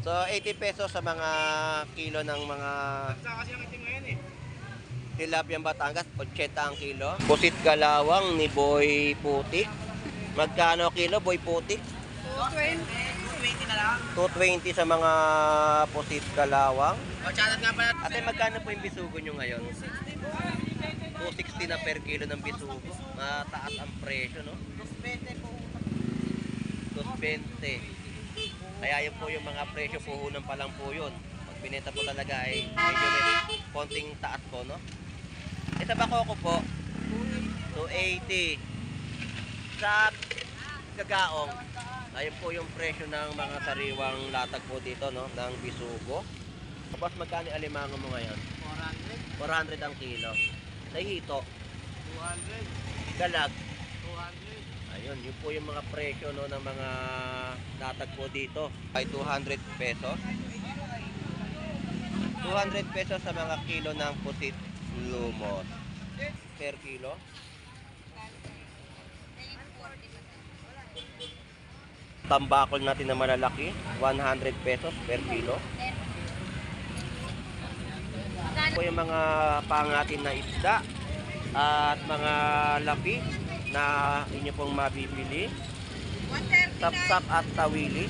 So 80 pesos sa mga kilo ng mga tilapia Batangas, 80 ang kilo. Pusit kalawang ni Boy Putik. Magkano kilo Boy Putik? 220. 220 na lang. 220 sa mga pusit kalawang. O, chatad nga pala. Ate, magkano po yung bisugo nyo ngayon? 260 na per kilo ng bisugo. Mataas ang presyo, no? 220 po. 220. Kaya yun po yung mga presyo, puhunan pa lang po yun. Pag binenta po talaga ay medyo may konting taas po, no? Sa Bakoko po, 280. Sa Gagaong, ayun po yung presyo ng mga sariwang latag po dito, no? Ng bisugo. Tapos magkano alimango mo ngayon? 400 ang kilo. Sa hito? 200. Galag? 200. Ayun, yun po yung mga presyo, no, ng mga latag po dito. Ay 200 pesos. 200 pesos sa mga kilo ng pusit lumos. Per kilo. Tambakol natin na malalaki, 100 pesos per kilo. Po yung mga pangatin na isda at mga lapi na inyo pong mabibili. Sapsap at tawili.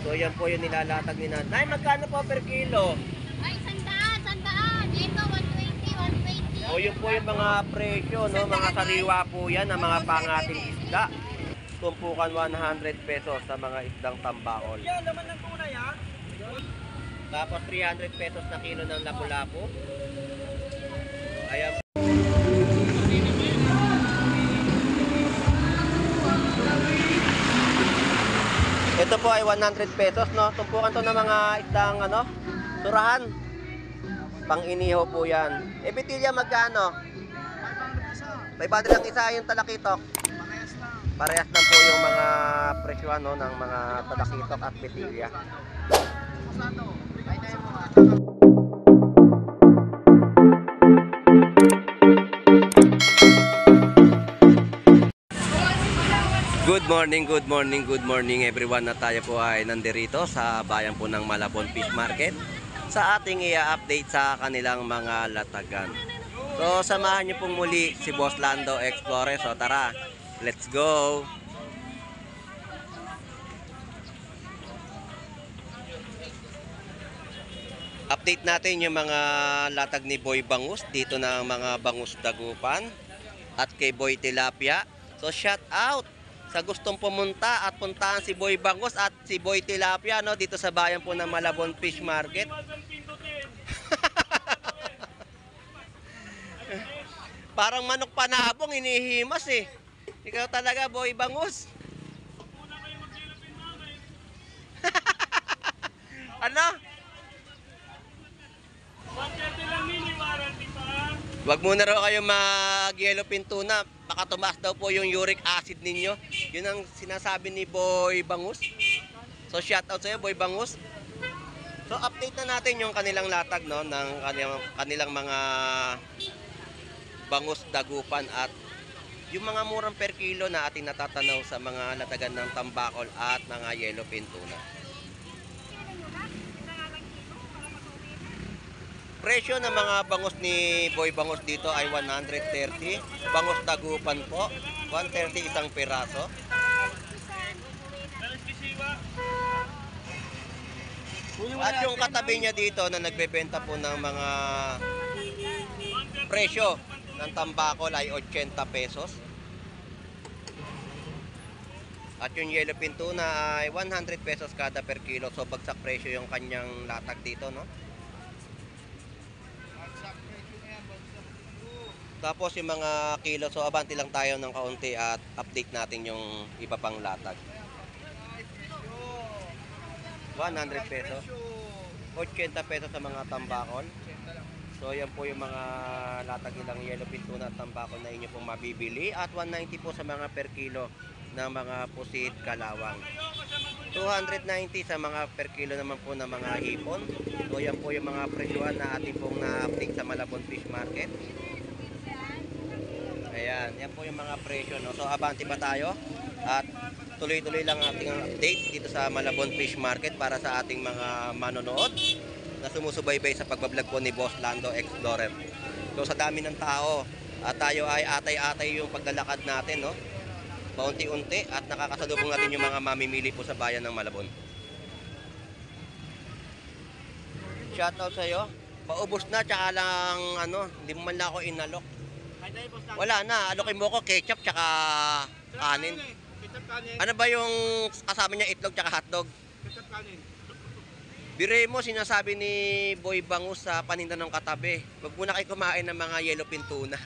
So yan po yung nilalatag ni Nanay. Magkano po per kilo? Ay, sandaan. Ito, 120. O yun po yung mga presyo, no? Mga sariwa po yan ng mga pangating isda. Tumpukan 100 pesos sa mga isdang tambakol. Yan, laman ng tunay, ha? Tapos 300 pesos na kilo ng lapu-lapu. Ayan. Ito po ay 100 pesos, no? Tumpukan to ng mga isdang ano, surahan. Pang-iniho po yan. E bitilya magkano? 500 ang isa yung talakitok. Parehas lang po yung mga presyo, no, ng mga talakitok at bitilya. Good morning everyone, na tayo po ay nandirito sa bayan po ng Malabon Fish Market sa ating i-update sa kanilang mga latagan. So samahan niyo pong muli si Boss Lando Explorer. So tara, let's go! Update natin yung mga latag ni Boy Bangus dito ng mga bangus dagupan at kay Boy Tilapia. So shout out sa gustong pumunta at puntahan si Boy Bangus at si Boy Tilapia, no, dito sa bayan po ng Malabon Fish Market. Parang manok panabong inihimas eh. Ikaw talaga Boy Bangus. Ano? Wag muna raw kayo mag-yellowfin tuna. Baka tumaas daw po yung uric acid ninyo. Yun ang sinasabi ni Boy Bangus. So shout out sa iyo Boy Bangus. So update na natin yung kanilang latag, no, ng kanilang mga bangus dagupan at yung mga murang per kilo na ating natatanaw sa mga latagan ng tambakol at mga yellowfin tuna. Presyo ng mga bangus ni Boy Bangus dito ay 130. Bangus dagupan po, 130 isang piraso. At yung katabi niya dito na nagbebenta po ng mga presyo ng tambakol ay 80 pesos. At yung yellowfin tuna ay 100 pesos kada per kilo. So bagsak presyo yung kanyang latag dito, no? Tapos yung mga kilo, so abanti lang tayo ng kaunti at update natin yung iba pang latag. 100 pesos. 80 pesos sa mga tambakol. So yan po yung mga latag nilang yellowfin tuna at tambakol na inyo pong mabibili. At 190 po sa mga per kilo ng mga pusit kalawang. 290 sa mga per kilo naman po ng mga hipon. So yan po yung mga presyuhan na ating pong na-update sa Malabon Fish Market. Ayan, yan po yung mga presyo, no? So abanti pa tayo at tuloy-tuloy lang ating update dito sa Malabon Fish Market para sa ating mga manonood na sumusubaybay sa pagbablog po ni Boss Lando Explorer. So sa dami ng tao, tayo ay atay-atay yung paglalakad natin, no? Paunti-unti at nakakasalubong natin yung mga mamimili po sa bayan ng Malabon. Shoutout sa iyo. Paubos na, tsaka lang hindi mo man lang ako inalok. Wala na, alokin mo ko ketchup tsaka kanin. Ano ba yung kasama niya, itlog tsaka hotdog? Ketchup kanin. Bire mo, sinasabi ni Boy Bangus sa paninda ng katabi, wag muna kayo kumain ng mga yellowfin tuna.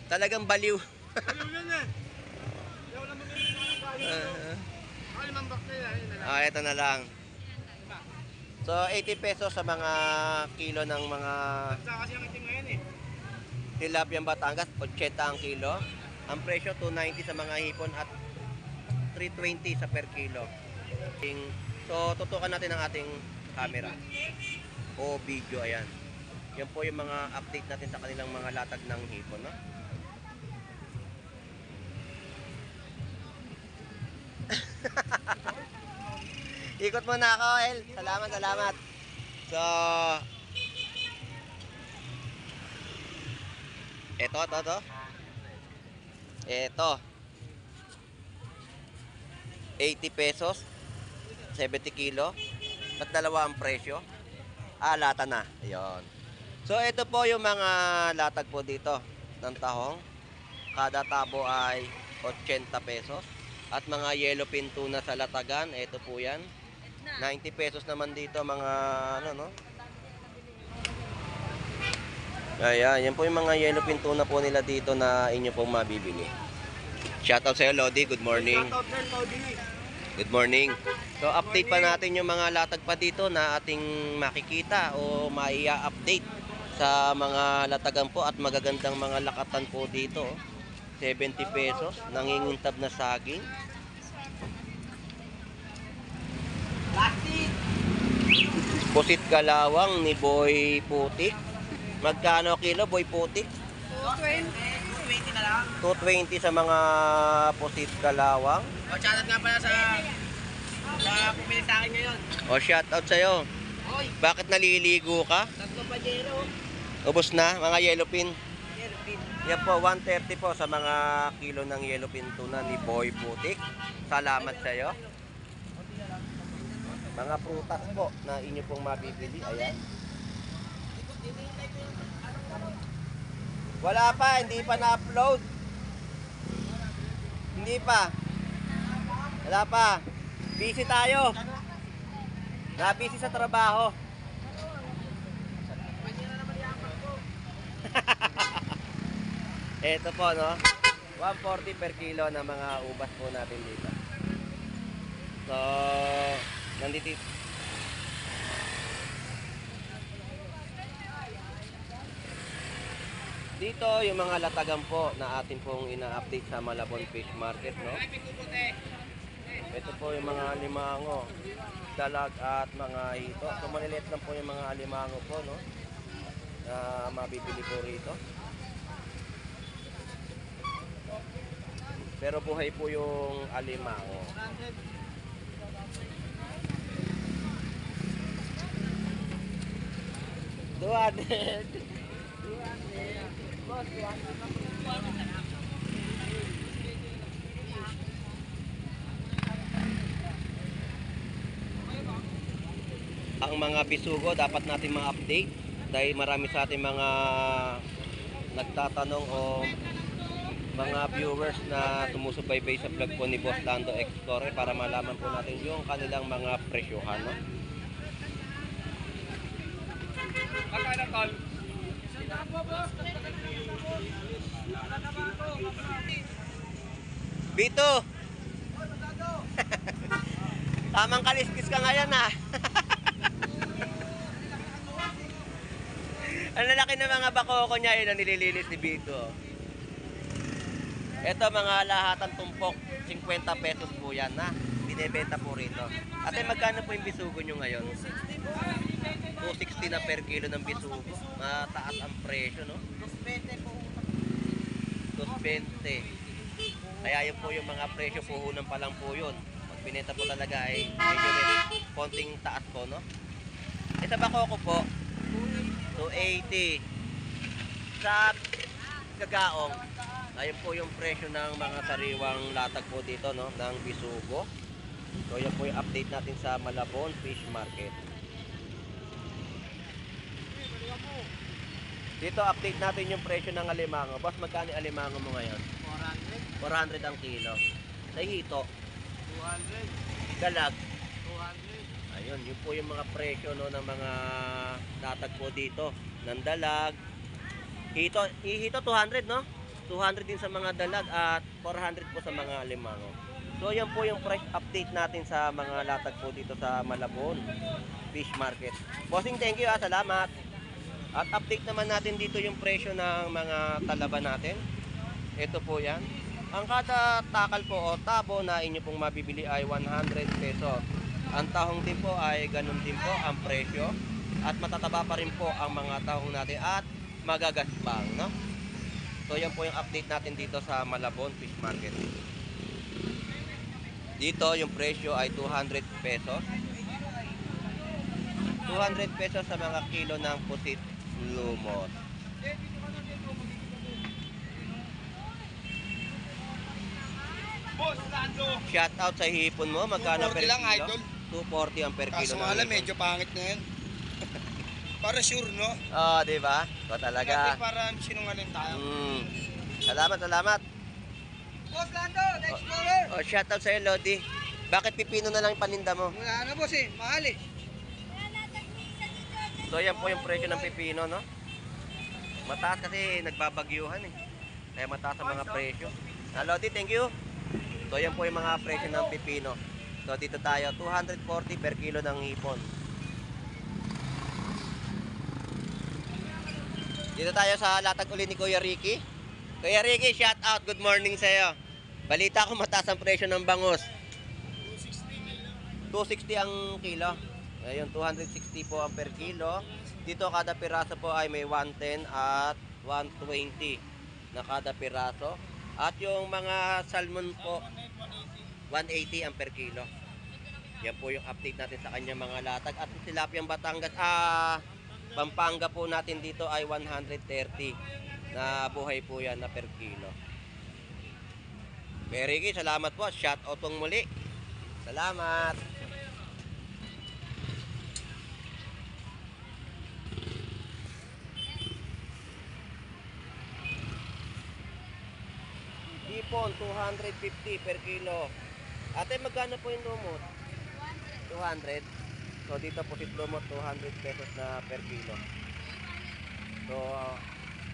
Talagang baliw. Ayaw yan eh. Ayaw lang mamili ng kanin. Ay, mambak na yan. Ito na lang. So, 80 pesos sa mga kilo ng mga Sa kasi ang itim ngayon eh. tilapia Batangas, 80 ang kilo. Ang presyo, 290 sa mga hipon at 320 sa per kilo. So, tutukan natin ang ating camera o video. Ayan. Yan po yung mga update natin sa kanilang mga latag ng hipon, no? Ikot mo na ako, El. Salamat. So, Ito. 80 pesos. 70 kilo. At dalawa ang presyo. Lata na. Ayun. So, ito po yung mga latag po dito ng tahong. Kada tabo ay 80 pesos. At mga yellowfin tuna sa latagan, ito po yan. 90 pesos naman dito mga no? Ayan, yan po yung mga yellowfin tuna po nila dito na inyo pong mabibili. Shoutout sa iyo, Lodi. Good morning. Shoutout sir, Lodi. Good morning. So, update pa natin yung mga latag pa dito na ating makikita o maia-update sa mga latagan po at magagandang mga lakatan po dito. 70 pesos, nangingintab na saging. Pusit kalawang ni Boy Putik. Magkano kilo, Boy Putik? 220 na lang. 220 sa mga pusit kalawang. O, shoutout nga pala sa pumili sa akin ngayon. O, shoutout sa'yo. Oy, Bakit naliligo ka? tatlo pa yelo. Ubos na, mga yellowfin. Yellowfin. Yan po, 130 po sa mga kilo ng yellowfin tuna ni Boy Putik. Salamat sa iyo. Mga prutas po na inyo pong mabibili. Ayan. Wala pa, hindi pa na-upload. Hindi pa. Wala pa. Busy tayo. Na-busy sa trabaho. Ito po, no? 140 per kilo na mga ubas po natin dito. So, nandito. Dito yung mga latagan po na atin pong ina-update sa Malabon Fish Market, no? Ito po yung mga alimango, dalag at mga hito. So, maliliit lang po yung mga alimango po, no? Na mabibili po rito. Pero buhay po yung alimango. Duwan. Ang mga bisugo dapat natin ma-update dahil marami sa ating mga nagtatanong o mga viewers na sumusubaybay sa vlog po ni Boss Lando Explorer para malaman po natin yung kanilang mga presyohan, no? Bito! Tamang kaliskis ka ngayon, ha? Ang lalaki ng mga bakoko niya, yun ang nililinis ni Bito. Ito mga lahatang tumpok, 50 pesos po yan, na binibenta po rito. Ate, magkano po yung bisugo nyo ngayon? 260 na per kilo ng bisugo. Mataas ang presyo, no? 220 po. 220. Kaya yun po yung mga presyo, puhunan pa lang po yun. binenta po talaga ay medyo may konting taas po, no? Ito ba ko po? 280. Sa Gagaong, ayun po yung presyo ng mga sariwang latag po dito, no? Ng bisugo. So yan po yung update natin sa Malabon Fish Market. Dito update natin yung presyo ng alimango. Boss, magkano yung alimango mo ngayon? 400 ang kilo. Nahito. 200. Galag. 200. Ayun, yun po yung mga presyo, no, ng mga latag po dito. Ng dalag. Hito 200, no? 200 din sa mga dalag at 400 po sa mga alimango. So yan po yung price update natin sa mga latag po dito sa Malabon Fish Market. Bossing, thank you, salamat. At update naman natin dito yung presyo ng mga talaba natin. Ito po yan. Ang kada takal po o tabo na inyo pong mabibili ay 100 pesos. Ang tahong din po ay ganun din po ang presyo. At matataba pa rin po ang mga tahong natin at magagaspang, no? So yan po yung update natin dito sa Malabon Fish Market. Dito yung presyo ay 200 pesos. 200 pesos sa mga kilo ng pusit lumot. Boss, Lando. Shout out sa hipon mo, magkano per 240 lang, kilo? idol. 240 ang per kilo Kaso ng nga lang, hipon. medyo pangit na yan. Para sure, no? Oh, di ba? So Dati talaga. para sinungaling tayo. Salamat. Boss, Lando, the Explorer. Oh, shout out sa iyo, Lodi. Bakit pipino na lang yung paninda mo? Wala na, boss, eh. Mahal, eh. So yan po yung presyo ng pipino, no? Mataas kasi nagbabagyuhan eh. Kaya mataas ang mga presyo. Lodi, thank you. So yan po yung mga presyo ng pipino. So dito tayo, 240 per kilo ng hipon. Dito tayo sa latag uli ni Kuya Ricky. Kuya Ricky, shout out. Good morning sa iyo. Balita ko mataas ang presyo ng bangus. 260 ang kilo. Ayun, 260 po ang per kilo. Dito kada piraso po ay may 110 at 120 na kada piraso. At yung mga salmon po, 180 ang per kilo. Yan po yung update natin sa kanya mga latag. At tilapiyang Batangas, Pampanga po natin dito ay 130 na buhay po yan na per kilo. Kuya Ricky, salamat po. Shout out pong muli. Salamat. Hipon, 250 per kilo. Ate, magkano po yung lumot? 200. So dito po si lumot, 200 pesos na per kilo. So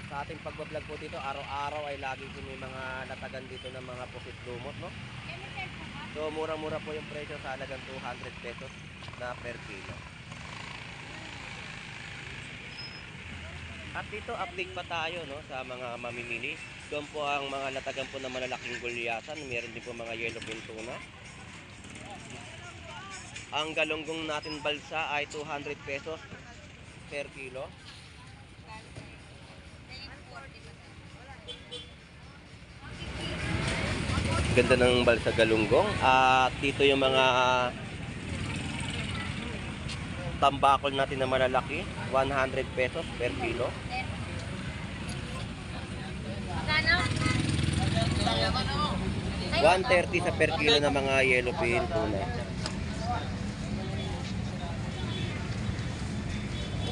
sa ating pagbablog po dito, araw-araw ay lagi may mga latagan dito ng mga pusit lumot, no? So mura-mura po yung presyo sa halagang 200 pesos na per kilo. At dito update pa tayo, no, sa mga mamimili. Doon po ang mga latagan po na malalaking gulyasan. Meron din po mga yellowfin tuna. Ang galunggong natin balsa ay 200 pesos per kilo. Ganda ng balsa galunggong. At dito yung mga tambakol natin na malalaki, 100 pesos per kilo. Magkano? 130 sa per kilo ng mga yellowfin tuna.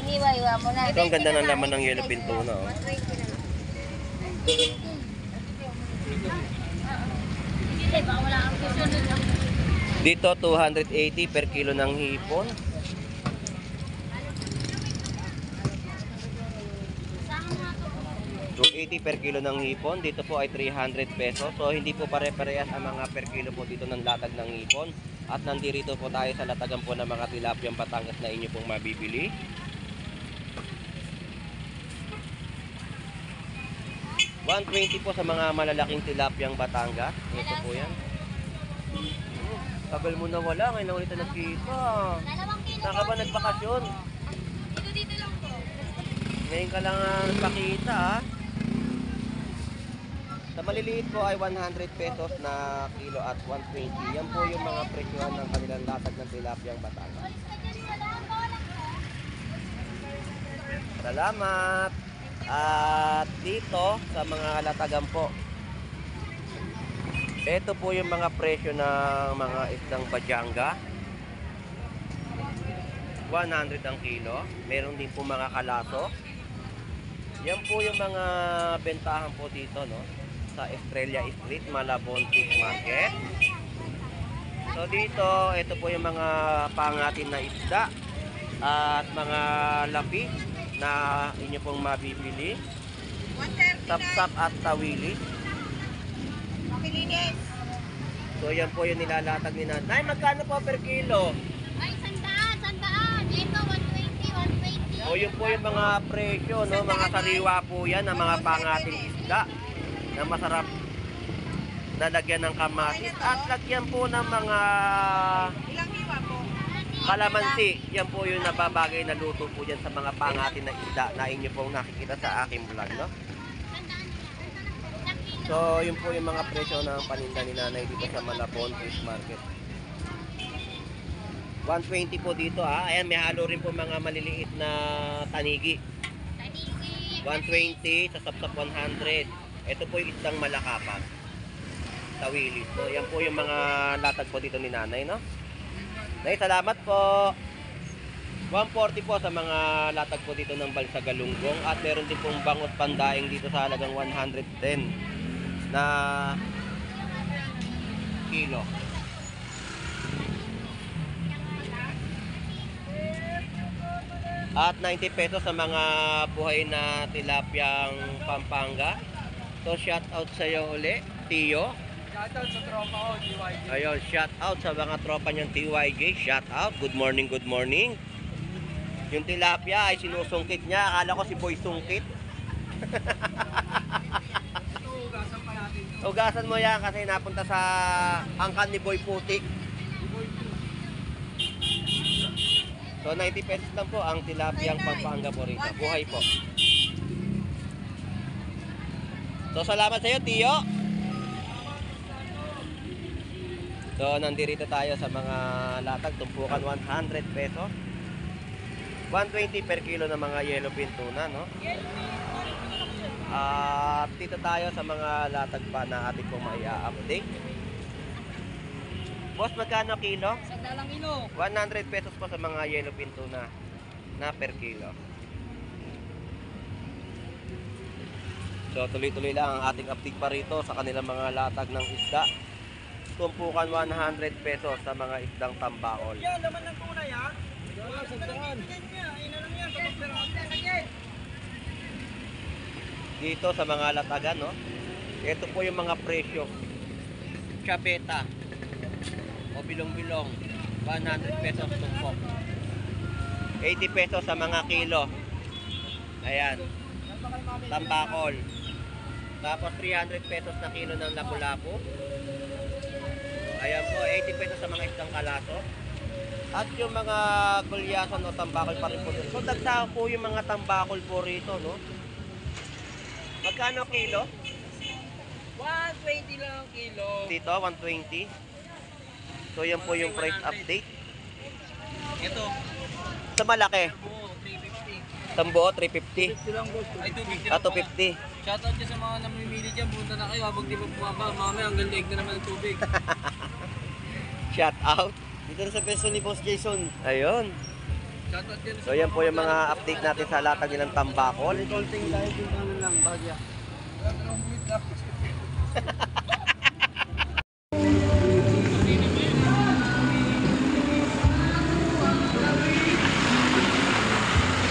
Iniwa-iwa mo na. Ito ang ganda ng laman ng yellowfin tuna, oh. 120 na lang. Hindi, baka wala kang susunod lang. Dito 280 per kilo ng hipon. Saan nga to? 280 per kilo ng hipon. Dito po ay 300 pesos. So hindi po pare-parehas ang mga per kilo po dito ng latag ng hipon. At nandito po tayo sa latagan po ng mga tilapiyang Batangas na inyo pong mabibili. $120 po sa mga malalaking tilapiyang Batangas. Ito po yan. Tagal mo na wala, ngayon lang ulit na nagkita. 2 kilo. Saan ka ba nagbakasyon? Dito lang po. Ngayon ka lang nagpakita, ha? Sa maliliit po ay 100 pesos na kilo at 120. Yan po yung mga presyohan ng kanilang latag ng tilapiyang Batangas. Salamat! At dito sa mga latagan po, ito po yung mga presyo ng mga isdang Bajanga. 100 ang kilo. Meron din po mga kalaso. Yan po yung mga bentahan po dito, no? Sa Estrella Street, Malabon Fish Market. So dito, ito po yung mga pangatin na isda at mga lapi na inyo pong mabibili. Sapsap at tawili. So yan po yung nilalatag ni Nanay. Magkano po per kilo? Ay, sandaan, sandaan. Ito, 120, 120. O yun po yung mga presyo, no? Mga sariwa po yan, ng mga pangating isda na masarap na lagyan ng kamatis at lagyan po ng mga kalamansi. Yan po yung nababagay na luto po dyan sa mga pangatin na isda na inyo pong nakikita sa aking vlog, no? So yun po yung mga presyo ng paninda ni Nanay dito sa Malabon Fish Market. 120 po dito, ha. Ayan, may halo rin po mga maliliit na tanigi. 120 sa sapsap 100. Ito po yung isdang Malakapan. Tawili. So, yan po yung mga latag po dito ni Nanay, no? Nay, salamat po. 140 po sa mga latag po dito ng Balsa Galunggong. At meron din pong bangus pandaing dito sa halagang 110 na kilo. At 90 pesos sa mga buhay na tilapiyang Pampanga. So shout out sa iyo uli, Tio. Shout out sa tropa ko, DYG. Ayun, shout out sa mga tropa niyang TYJ. Shout out. Good morning, good morning. Yung tilapia ay sinusungkit niya. Akala ko si Boy Sungkit. Ito, ugasan pa natin. Ugasan mo yan kasi napunta sa angkan ni Boy Putik. So 90 pesos lang po ang tilapiyang Pampanga po rito. Buhay po. So salamat sa iyo, Tio. So nandito tayo sa mga latag, tumpukan 100 pesos. 120 per kilo ng mga yellowfin tuna, no? At dito tayo sa mga latag pa na ating pong maia-update. Boss, magkano kilo? Sanda lang ilo. 100 pesos po sa mga yellowfin tuna na per kilo. So tuloy-tuloy lang ang ating update pa rito sa kanilang mga latag ng isda. Tumpukan 100 pesos sa mga isdang tambakol. Yan, laman ng tunay ha. Wala, sandaan. Ayun na lang yan, kapag Dito sa mga latagan, no? Ito po yung mga presyo. Chapeta o bilong-bilong, 100 pesos tumpok. 80 pesos sa mga kilo. Ayan. Tambakol. Tapos 300 pesos na kilo ng lapu-lapu. Ayan po, 80 pesos sa mga isdang kalaso. At yung mga gulyasan o tambakol pa rin po dito. So dagsa po yung mga tambakol po rito, no? Magkano kilo? 120 lang ang kilo. Dito, 120. So yan po yung price update. Ito, Sa malaki, buo, 350. tambuo 350. 50 lang boss. Ay, 250 At 250. Shoutout dyan sa mga namimili dyan. Punta na kayo habang di ba bumaba. Mamaya hanggang leeg na naman ang tubig. Shout out. Dito na sa peso ni Boss Jason. Ayun. Shoutout dyan So yan po yung mga update natin sa latag ng tambakol. Consulting tayo kung ano lang, bagya.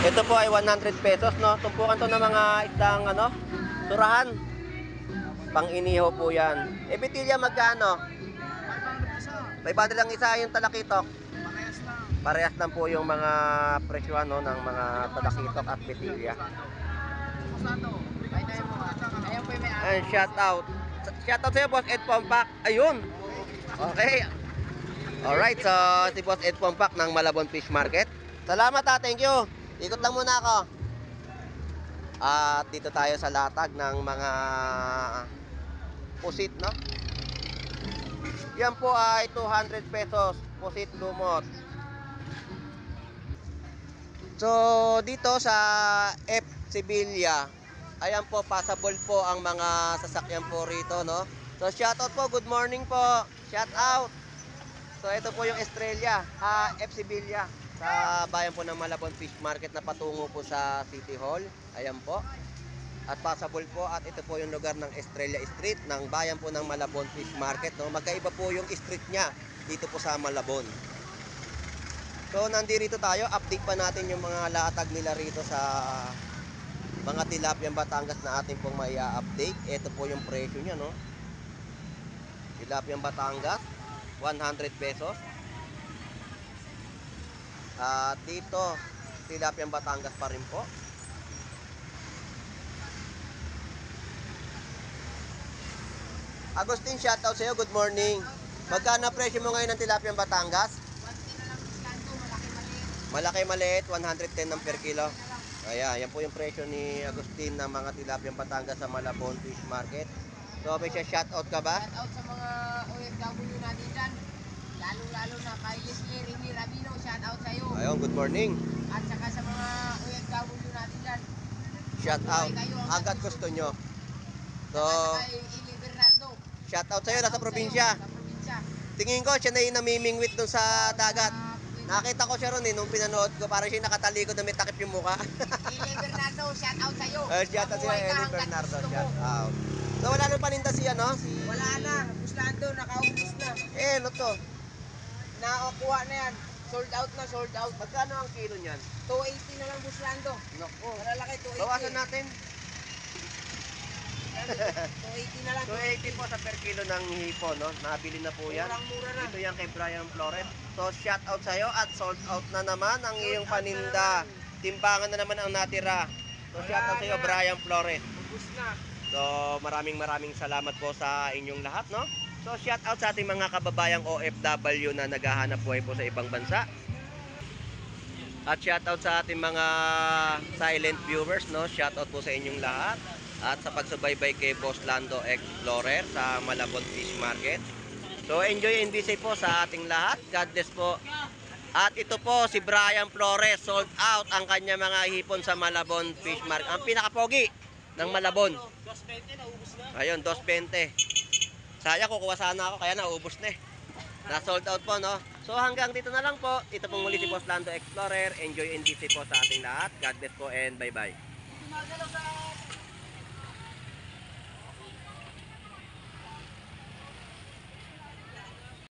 Ito po ay 100 pesos, no? Tumpukan to ng mga isdang, ano, turahan. Pang-iniho po yan. E, bitilya magkano? 500 lang isa yung talakitok. Parehas lang. Parehas lang po yung mga presyo, no, ng mga talakitok at bitilya. Masato. Ay, tayo mo. Ayan po yung may Ayun, shout out. Shout out sa'yo, Boss Ed Pompak. Ayun. Okay. Alright, so si Boss Ed Pompak ng Malabon Fish Market. Salamat ha, thank you. Ikot lang muna ako. At dito tayo sa latag ng mga pusit, no? Yan po ay 200 pesos, pusit lumot. So, dito sa F. Sevilla, ayan po, passable po ang mga sasakyan po rito, no? So, shoutout po, good morning po. Shoutout. So, ito po yung Estrella, F. Sevilla, sa bayan po ng Malabon Fish Market na patungo po sa City Hall. Ayan po. At passable po, at ito po yung lugar ng Estrella Street ng bayan po ng Malabon Fish Market, no? Magkaiba po yung street niya dito po sa Malabon. So nandito tayo, update pa natin yung mga latag nila rito sa mga tilapiyang Batangas na ating pong mai-update. Ito po yung presyo niya, no? Tilapiyang Batangas 100 pesos. At dito tilapiyang Batangas pa rin po. Agustin, shoutout sa'yo. Good morning. Magkano presyo mo ngayon ng tilapiyang Batangas? 1K na lang diskanto, malaki-maliit. Malaki-maliit, 110 ng per kilo. Ayan, yan po yung presyo ni Agustin ng mga tilapiyang Batangas sa Malabon Fish Market. So, may siya shoutout ka ba? Shout out sa mga OFW natin dyan. Lalo-lalo na kay Leslie Remy Rabino, shout out sa'yo. Ayun, good morning. At saka sa mga OFW natin dyan. Shoutout. Hanggat gusto nyo. So, At kay Ili Bernardo. shoutout sa'yo, nasa probinsya. Sa probinsya. Tingin ko, siya na yung namimingwit dun sa dagat. Nakita ko siya ron nung pinanood ko, parang siya nakatalikod na may takip yung mukha. Ili Bernardo, shout out sa'yo. Shoutout sa'yo, Mabuhay ka Eli hanggat Bernardo. gusto mo. Shoutout. So, wala nang paninda siya, no? Wala na, Buslando, nakaubos na. Ano to? Nakakuha na yan. Sold out na, sold out. Magkano ang kilo niyan? 280 na lang Buslando. Naku. Malalaki, 280. Bawasan natin. 280 na lang. 280 po sa per kilo ng hipon, no? Nabili na po yan. Murang-mura na. Ito yan kay Brian Flores. So, shout out sa'yo at sold out na naman ang iyong paninda. Timbangan na naman ang natira. So, shout out sa'yo, Brian Flores. Ubus na. So, maraming salamat po sa inyong lahat, no? So, shout out sa ating mga kababayang OFW na naghahanap buhay po sa ibang bansa. At shout out sa ating mga silent viewers, no? Shout out po sa inyong lahat. At sa pagsubaybay kay Boss Lando Explorer sa Malabon Fish Market. So, enjoy and be safe po sa ating lahat. God bless po. At ito po si Brian Flores, sold out ang kanya mga hipon sa Malabon Fish Market. Ang pinakapogi ng Malabon. 220 na ubos na. Ayun, 220. Sayang, kukuha sana ako, kaya naubos na eh. Na-sold out po, no? So hanggang dito na lang po. Ito pong muli si Boss Lando Explorer. Enjoy and be safe po sa ating lahat. God bless po and bye-bye. Gumagalaw sa